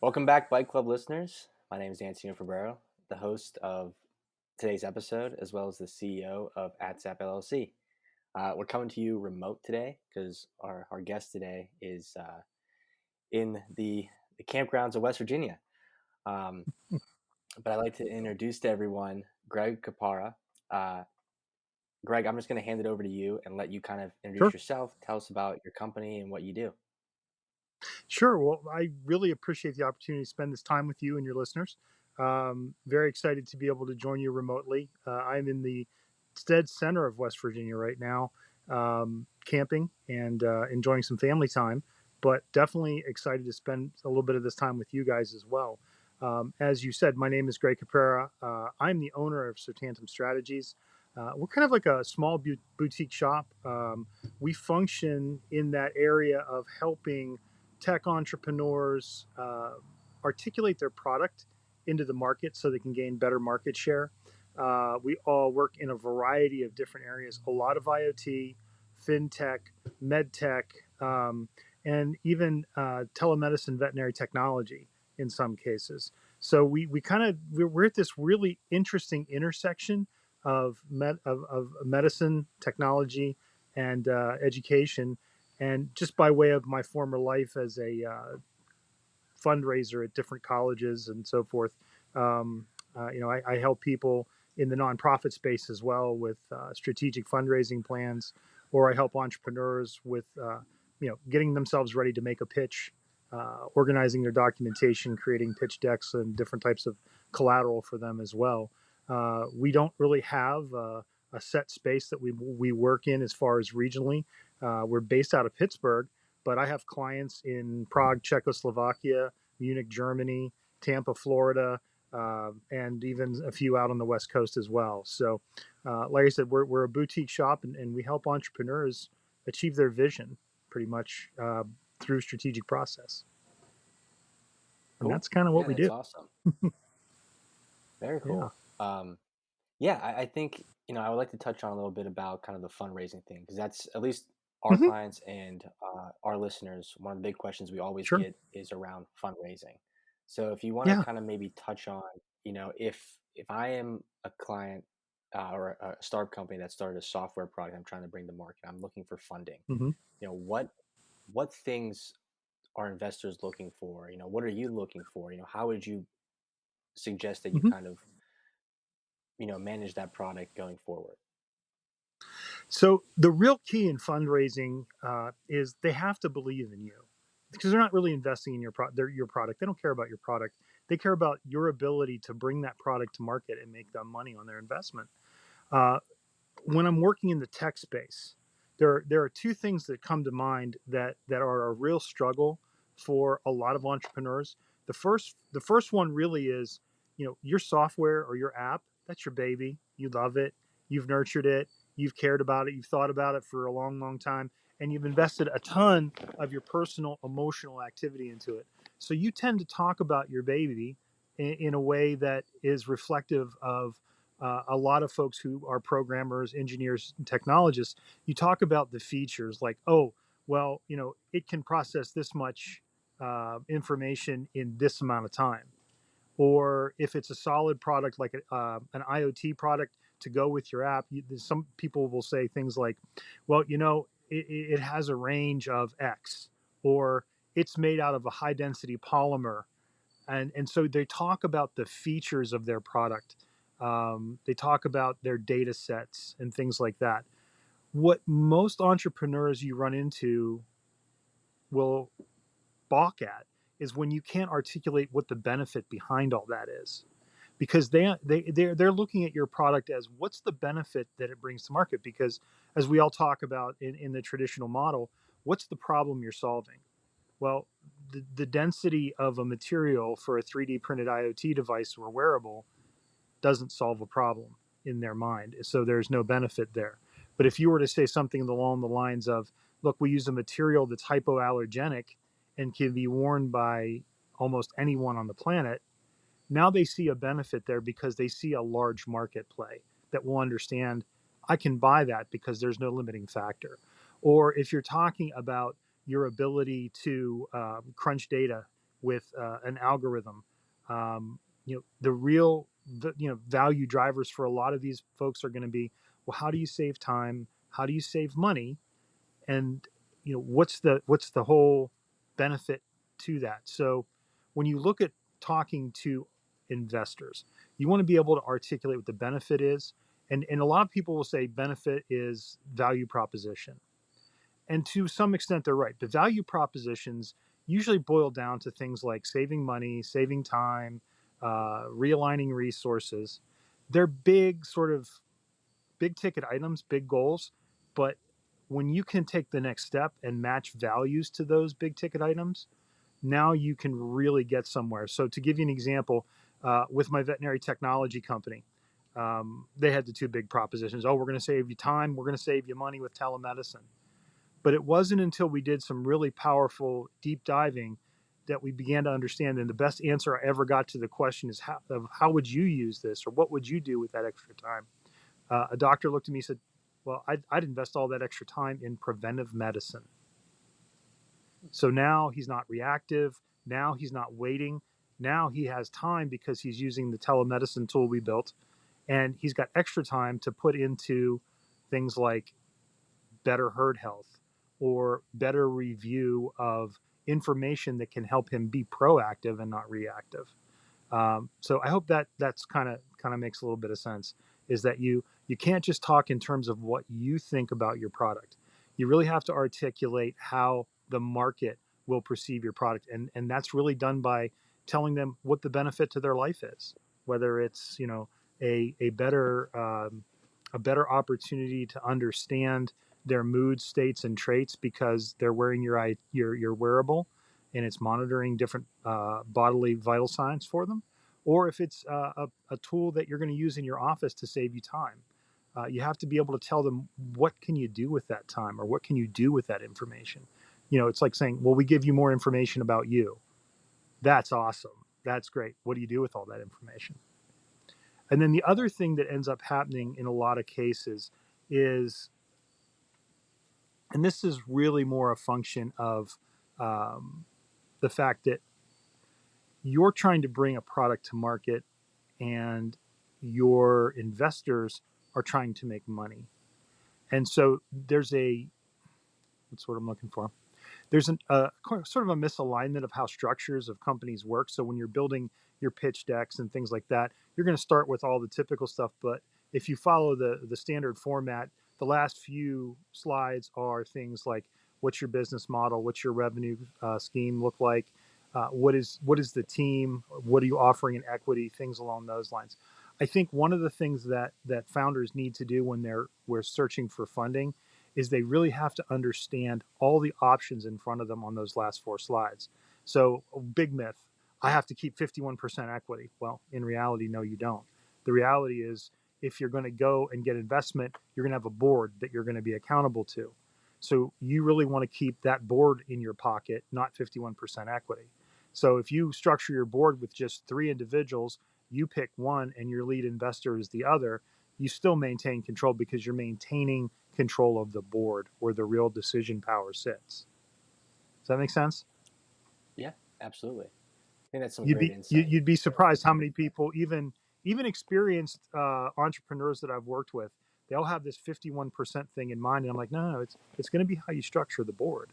Welcome back, Bike Club listeners. My name is Antonino Caprara, the host of today's episode, as well as the CEO of ATSAP LLC. We're coming to you remote today because our guest today is in the campgrounds of West Virginia. Um, but I'd like to introduce to everyone Greg Caprara. Uh, Greg, I'm just going to hand it over to you and let you kind of introduce Sure. yourself, tell us about your company and what you do. Sure. Well, I really appreciate the opportunity to spend this time with you and your listeners. Very excited to be able to join you remotely. I'm in the dead center of West Virginia right now, camping and enjoying some family time, but definitely excited to spend a little bit of this time with you guys as well. As you said, my name is Greg Caprara. I'm the owner of Certantum Strategies. We're kind of like a small boutique shop. We function in that area of helping tech entrepreneurs articulate their product into the market so they can gain better market share. We all work in a variety of different areas, a lot of IoT, fintech, medtech, and even telemedicine, veterinary technology in some cases. So we're at this really interesting intersection of medicine, technology, and education, and just by way of my former life as a fundraiser at different colleges and so forth, I help people in the nonprofit space as well with strategic fundraising plans, or I help entrepreneurs with getting themselves ready to make a pitch, organizing their documentation, creating pitch decks, and different types of collateral for them as well. We don't really have a set space that we work in as far as regionally. We're based out of Pittsburgh, but I have clients in Prague, Czechoslovakia, Munich, Germany, Tampa, Florida, and even a few out on the West Coast as well. So, like I said, we're a boutique shop, and we help entrepreneurs achieve their vision pretty much through strategic process. And Cool. that's kind of what Yeah, we that's do. awesome. Very Yeah. cool. Yeah, I think I would like to touch on a little bit about kind of the fundraising thing because that's at least our Hmm. clients and our listeners. One of the big questions we always Sure. get is around fundraising. So if you want to Yeah. kind of maybe touch on, if I am a client or a startup company that started a software product I'm trying to bring to market, I'm looking for funding. Hmm. What things are investors looking for? What are you looking for? How would you suggest that you Hmm. kind of manage that product going forward? So the real key in fundraising is they have to believe in you, because they're not really investing in your product. They don't care about your product. They care about your ability to bring that product to market and make them money on their investment. Uh, when I'm working in the tech space, there are two things that come to mind that are a real struggle for a lot of entrepreneurs. The first one really is, your software or your app, that's your baby. You love it. You've nurtured it. You've cared about it. You've thought about it for a long, long time, and you've invested a ton of your personal emotional activity into it. So you tend to talk about your baby in a way that is reflective of a lot of folks who are programmers, engineers, and technologists. You talk about the features like, oh, well, it can process this much information in this amount of time. Or if it's a solid product like an IoT product to go with your app, some people will say things like, well, it has a range of X, or it's made out of a high density polymer, and so they talk about the features of their product. They talk about their data sets and things like that. What most entrepreneurs you run into will balk at is when you can't articulate what the benefit behind all that is, because they're looking at your product as what's the benefit that it brings to market. Because as we all talk about in the traditional model, what's the problem you're solving? Well, the density of a material for a 3D printed IoT device or wearable doesn't solve a problem in their mind. So there's no benefit there. But if you were to say something along the lines of, look, we use a material that's hypoallergenic and can be worn by almost anyone on the planet, now they see a benefit there because they see a large market play that will understand, I can buy that because there's no limiting factor. Or if you're talking about your ability to crunch data with an algorithm. The real value drivers for a lot of these folks are going to be, well, how do you save time? How do you save money? And what's the whole benefit to that? So when you look at talking to investors, you want to be able to articulate what the benefit is. And a lot of people will say benefit is value proposition. And to some extent, they're right. The value propositions usually boil down to things like saving money, saving time, realigning resources. They're big, sort of big ticket items, big goals. But when you can take the next step and match values to those big ticket items, now you can really get somewhere. So, to give you an example, with my veterinary technology company, they had the two big propositions. Oh, we're going to save you time, we're going to save you money with telemedicine. But it wasn't until we did some really powerful deep diving that we began to understand. And the best answer I ever got to the question is, how would you use this, or what would you do with that extra time? A doctor looked at me and said, well, I'd invest all that extra time in preventive medicine. So now he's not reactive. Now he's not waiting. Now he has time because he's using the telemedicine tool we built. And he's got extra time to put into things like better herd health or better review of information that can help him be proactive and not reactive. So I hope that's kind of makes a little bit of sense. Is that you can't just talk in terms of what you think about your product. You really have to articulate how the market will perceive your product, and that's really done by telling them what the benefit to their life is. Whether it's a better a better opportunity to understand their mood states and traits because they're wearing your wearable, and it's monitoring different bodily vital signs for them, or if it's a tool that you're going to use in your office to save you time. You have to be able to tell them what can you do with that time, or what can you do with that information. It's like saying, well, we give you more information about you. That's awesome. That's great. What do you do with all that information? And then the other thing that ends up happening in a lot of cases is, and this is really more a function of the fact that you're trying to bring a product to market and your investors are trying to make money. And so there's what's what I'm looking for. There's sort of a misalignment of how structures of companies work. So when you're building your pitch decks and things like that, you're going to start with all the typical stuff. But if you follow the standard format, the last few slides are things like, what's your business model, what's your revenue scheme look like, what is the team, what are you offering in equity, things along those lines. I think one of the things that founders need to do when we're searching for funding is they really have to understand all the options in front of them on those last four slides. So, big myth, I have to keep 51% equity. Well, in reality, no, you don't. The reality is, if you're going to go and get investment, you're going to have a board that you're going to be accountable to. So you really want to keep that board in your pocket, not 51% equity. So if you structure your board with just three individuals, you pick one and your lead investor is the other, you still maintain control because you're maintaining control of the board where the real decision power sits. Does that make sense? Yeah, absolutely. I think that's some You'd great be insight. you'd be surprised how many people, even experienced entrepreneurs that I've worked with, they all have this 51% thing in mind, and I'm like, no, it's going to be how you structure the board,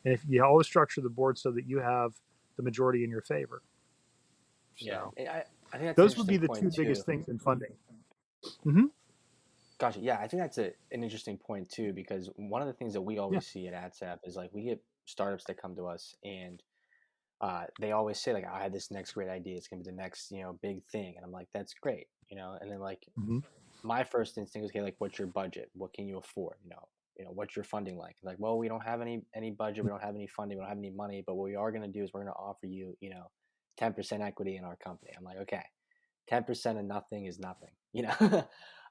and if you always structure the board so that you have the majority in your favor. Yeah, So and I think that's an those would interesting be the point two too. biggest things in funding. Hmm. Gotcha. Yeah, I think that's an interesting point too, because one of the things that we Yeah. always see at AdSap is like we get startups that come to us and they always say like, I had this next great idea. It's gonna be the next big thing, and I'm like, that's great, And then like Hmm. my first instinct is, okay, like what's your budget? What can you afford? What's your funding like? Like, well, we don't have any budget. We don't have any funding. We don't have any money. But what we are gonna do is we're gonna offer you 10% equity in our company. I'm like, okay, 10% of nothing is nothing. And I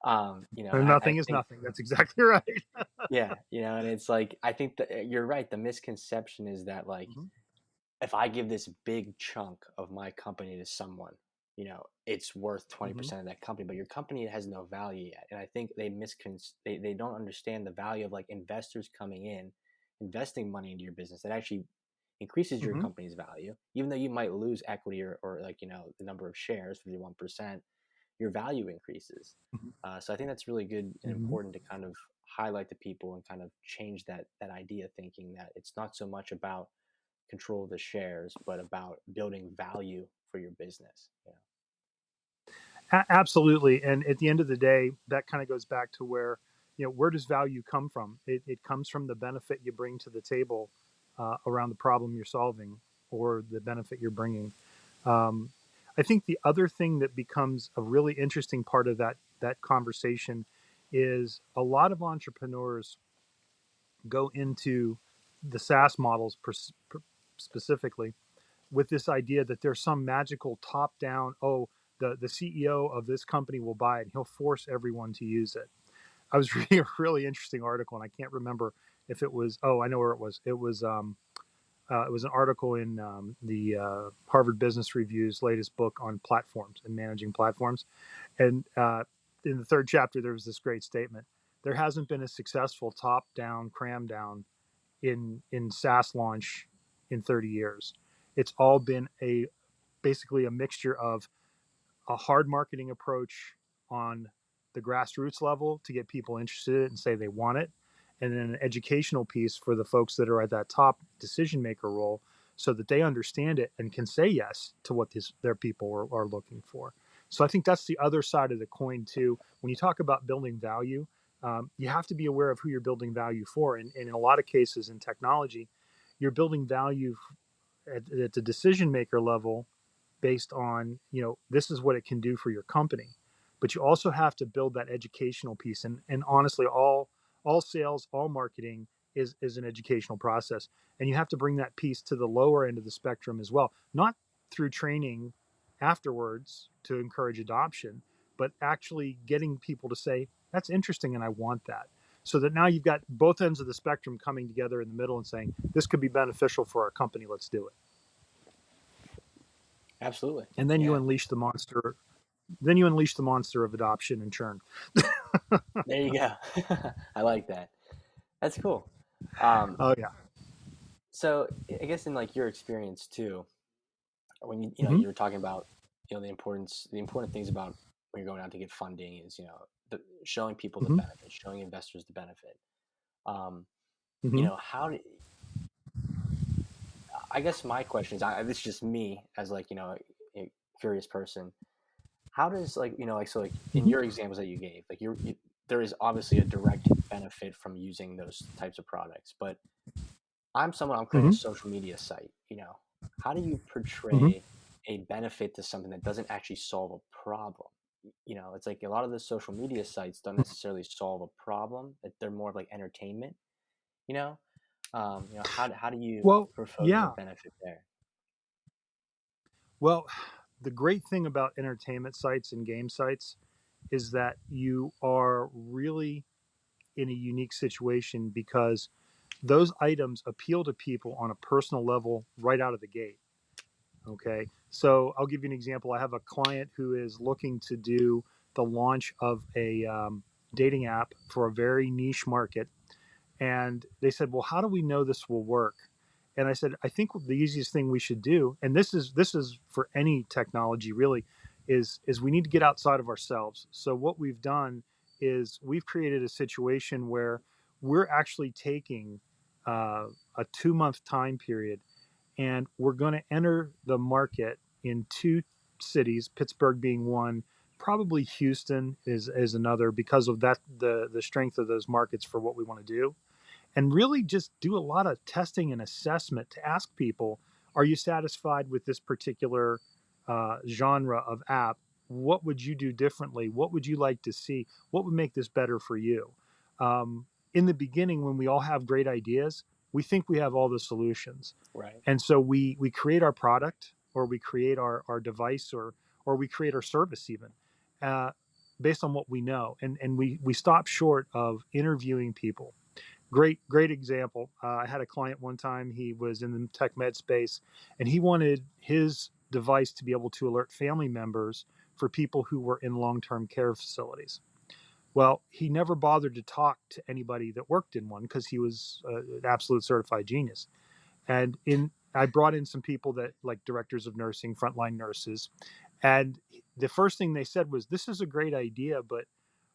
Nothing is think, nothing. That's exactly right. yeah, and it's like I think that you're right. The misconception is that like Hmm. if I give this big chunk of my company to someone, it's worth Hmm. 20% of that company, but your company has no value yet. And I think they don't understand the value of like investors coming in, investing money into your business. That actually increases your Hmm. company's value, even though you might lose equity or like, the number of shares, 51%, your value increases. So I think that's really good and Hmm. important to kind of highlight to people and kind of change that idea, thinking that it's not so much about control of the shares, but about building value for your business. Absolutely. And at the end of the day, that kind of goes back to where, where does value come from? It comes from the benefit you bring to the table around the problem you're solving or the benefit you're bringing. Um, I think the other thing that becomes a really interesting part of that conversation is a lot of entrepreneurs go into the SaaS models specifically with this idea that there's some magical top down, oh, the CEO of this company will buy it and he'll force everyone to use it. I was reading a really interesting article and I can't remember if it was, oh, I know where it was. It was an article in the Harvard Business Review's latest book on platforms and managing platforms. And in the third chapter, there was this great statement. There hasn't been a successful top down, cram down in SaaS launch in 30 years. It's all been basically a mixture of a hard marketing approach on the grassroots level to get people interested in it and say they want it, and then an educational piece for the folks that are at that top decision maker role so that they understand it and can say yes to what their people are looking for. So I think that's the other side of the coin too. When you talk about building value, you have to be aware of who you're building value for. And in a lot of cases in technology, you're building value at the decision maker level based on, this is what it can do for your company. But you also have to build that educational piece. And honestly, all sales, all marketing is an educational process. And you have to bring that piece to the lower end of the spectrum as well, not through training afterwards to encourage adoption, but actually getting people to say, that's interesting and I want that. So that now you've got both ends of the spectrum coming together in the middle and saying, this could be beneficial for our company, let's do it. Absolutely. And then you Yeah. unleash the monster. Then you unleash the monster of adoption and churn. There you go. I like that. That's cool. Um, Oh yeah. so I guess in like your experience too, when Hmm. you were talking about the important things about when you're going out to get funding is showing people the Hmm. benefit, showing investors the benefit. Um, Hmm. how do I guess my question is, this is just me as like a curious person. How does like like so like in Hmm. your examples that you gave, like there is obviously a direct benefit from using those types of products, but I'm creating a Hmm. social media site. How do you Hmm. portray a benefit to something that doesn't actually solve a problem? It's like a lot of the social media sites don't necessarily solve a problem. They're more of like entertainment. You know, how do you Well, propose a yeah. benefit there? Well, the great thing about entertainment sites and game sites is that you are really in a unique situation because those items appeal to people on a personal level right out of the gate. Okay. So I'll give you an example. I have a client who is looking to do the launch of a dating app for a very niche market. And they said, well, how do we know this will work? And I said, I think the easiest thing we should do, and this is for any technology really, is we need to get outside of ourselves. So what we've done is we've created a situation where we're actually taking a 2 month time period and we're going to enter the market in two cities, Pittsburgh being one, probably Houston is another because of that the strength of those markets for what we want to do, and really just do a lot of testing and assessment to ask people, are you satisfied with this particular genre of app? What would you do differently? What would you like to see? What would make this better for you? In the beginning, when we all have great ideas, we think we have all the solutions, Right. and so we create our product or we create our device or we create our service even uh, based on what we know, and we stop short of interviewing people. Great example. I had a client one time. He was in the tech med space, and he wanted his device to be able to alert family members for people who were in long-term care facilities. Well, he never bothered to talk to anybody that worked in one because he was an absolute certified genius. And in I brought in some people that like directors of nursing, frontline nurses, and the first thing they said was, "This is a great idea, but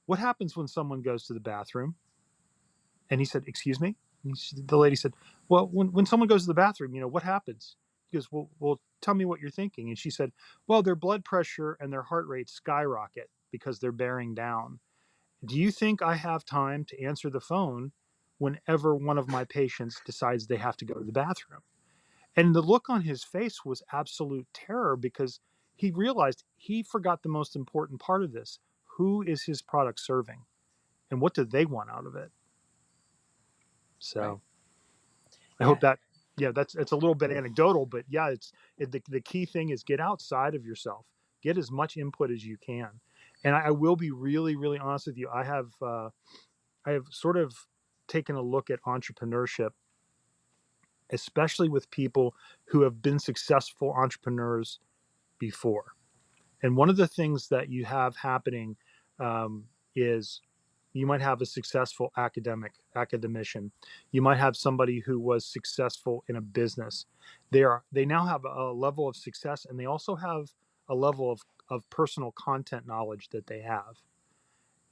what happens when someone goes to the bathroom?" And he said, "Excuse me?" The lady said, "Well, when someone goes to the bathroom, what happens?" He goes, "Well, tell me what you're thinking." And she said, "Well, their blood pressure and their heart rate skyrocket because they're bearing down. Do you think I have time to answer the phone whenever one of my patients decides they have to go to the bathroom?" And the look on his face was absolute terror because he realized he forgot the most important part of this. Who is his product serving? And what do they want out of it? Right. So I hope Yeah. that, yeah, that's it's a little bit anecdotal, but yeah, the key thing is get outside of yourself, get as much input as you can. And I will be really, really honest with you. I have sort of taken a look at entrepreneurship, especially with people who have been successful entrepreneurs before. And one of the things that you have happening is you might have a successful academician. You might have somebody who was successful in a business. They now have a level of success, and they also have a level of personal content knowledge that they have.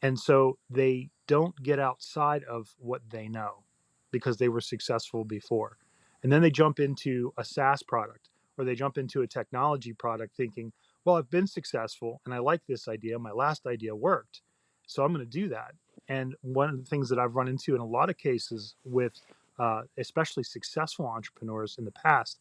And so they don't get outside of what they know because they were successful before. And then they jump into a SaaS product or they jump into a technology product thinking, well, I've been successful and I like this idea. My last idea worked. So I'm going to do that. And one of the things that I've run into in a lot of cases with especially successful entrepreneurs in the past,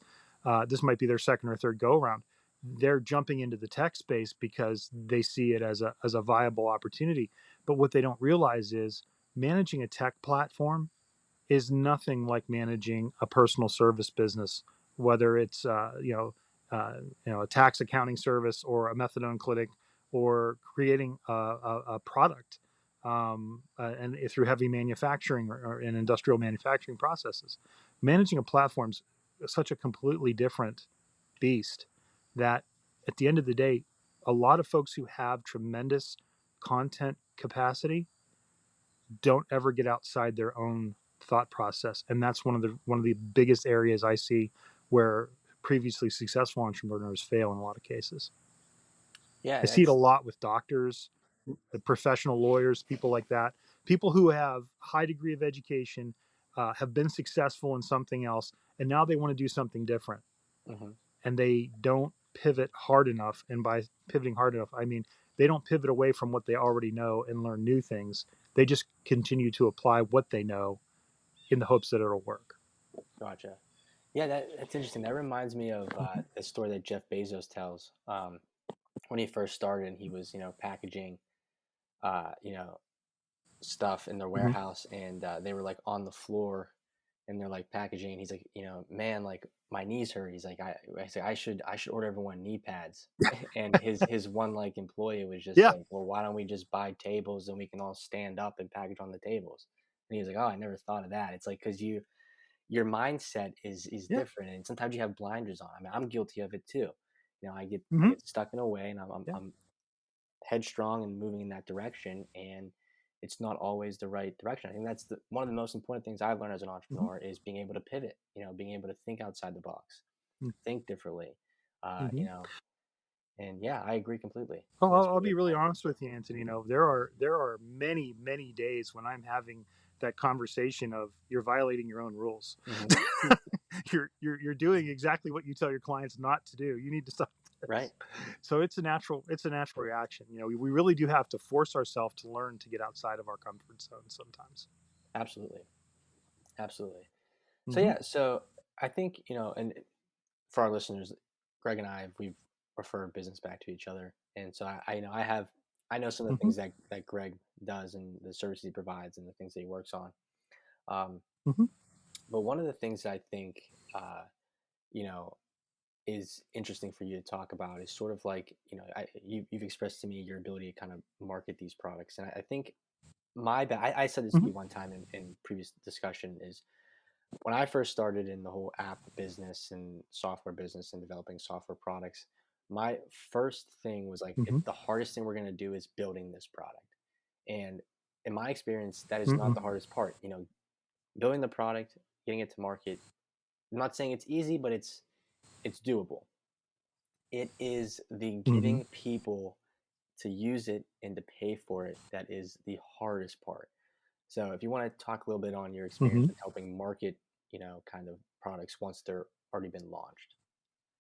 this might be their second or third go around. They're jumping into the tech space because they see it as a viable opportunity, but what they don't realize is managing a tech platform is nothing like managing a personal service business, whether it's a tax accounting service or a methadone clinic or creating a product and through heavy manufacturing or in industrial manufacturing processes. Managing a platform is such a completely different beast that at the end of the day, a lot of folks who have tremendous content capacity don't ever get outside their own thought process, and that's one of the biggest areas I see where previously successful entrepreneurs fail in a lot of cases. Yeah. I see it a That's. lot with doctors, professional lawyers, people like that, people who have high degree of education, have been successful in something else, and now they want to do something different, Mhm. and they don't pivot hard enough. And by pivoting hard enough, I mean they don't pivot away from what they already know and learn new things. They just continue to apply what they know in the hopes that it'll work. Gotcha. Yeah, that's interesting. That reminds me of Mhm. the story that Jeff Bezos tells. When he first started, he was packaging you know stuff in their Mhm. warehouse, and they were like on the floor, and they're like packaging. And he's like, man, like my knees hurt. He's like, I say I should order everyone knee pads. And his one like employee was just Yeah. like, well, why don't we just buy tables and we can all stand up and package on the tables? And he was like, oh, I never thought of that. It's like because your mindset is Yeah. different, and sometimes you have blinders on. I mean, I'm guilty of it too. I Hmm. get stuck in a way, and Yeah. I'm headstrong and moving in that direction, and it's not always the right direction. I think that's one of the most important things I've learned as an Hmm. entrepreneur is being able to pivot. Being able to think outside the box, think differently. Uh, you Hmm. know, and yeah, I agree completely. Oh, And that's I'll a be great really point. honest with you, Anthony. There are many days when I'm having that conversation of you're violating your own rules. Hmm. You're doing exactly what you tell your clients not to do. You need to stop Right. this. So it's a natural reaction. We really do have to force ourselves to learn to get outside of our comfort zone sometimes. Absolutely. Absolutely. So Hmm. yeah. So I think and for our listeners, Greg and we've referred business back to each other, and so I know some of the Hmm. things that Greg does and the services he provides and the things that he works on. Um, Hmm. but one of the things I think uh, you know is interesting for you to talk about is sort of like you've expressed to me your ability to kind of market these products, and I think I said this to Hmm. you one time in previous discussion is when I first started in the whole app business and software business and developing software products, my first thing was like, if Hmm. the hardest thing we're going to do is building this product. And in my experience, that is not Hmm. the hardest part. Building the product, getting it to market, I'm not saying it's easy, but it's doable. It is the Hmm. getting people to use it and to pay for it that is the hardest part. So if you want to talk a little bit on your experience Hmm. with helping market, kind of products once they're already been launched.